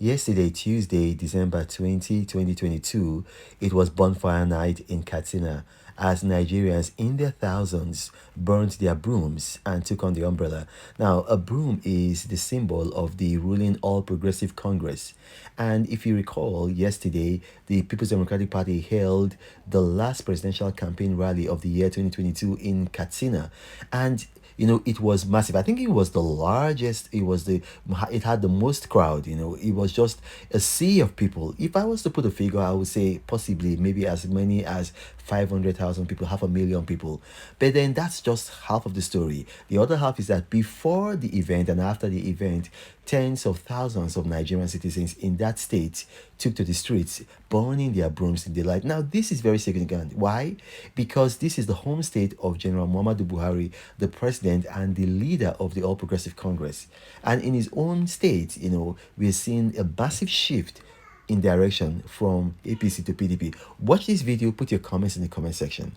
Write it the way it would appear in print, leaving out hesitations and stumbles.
Yesterday, Tuesday, December 20, 2022, it was Bonfire Night in Katsina as Nigerians in their thousands burned their brooms and took on the umbrella. Now, a broom is the symbol of the ruling All Progressive Congress. And if you recall, yesterday, the People's Democratic Party held the last presidential campaign rally of the year 2022 in Katsina. And it was massive. I think it was the largest. It had the most crowd. It was just a sea of people. If I was to put a figure, I would say possibly maybe as many as 500,000 people, 500,000 people. But then that's just half of the story. The other half is that before the event and after the event, tens of thousands of Nigerian citizens in that state took to the streets, burning their brooms in delight. Now, this is very significant. Why? Because this is the home state of General Muhammadu Buhari, the president and the leader of the All Progressive Congress. And in his own state, we're seeing a massive shift in direction from APC to PDP. Watch this video, put your comments in the comment section.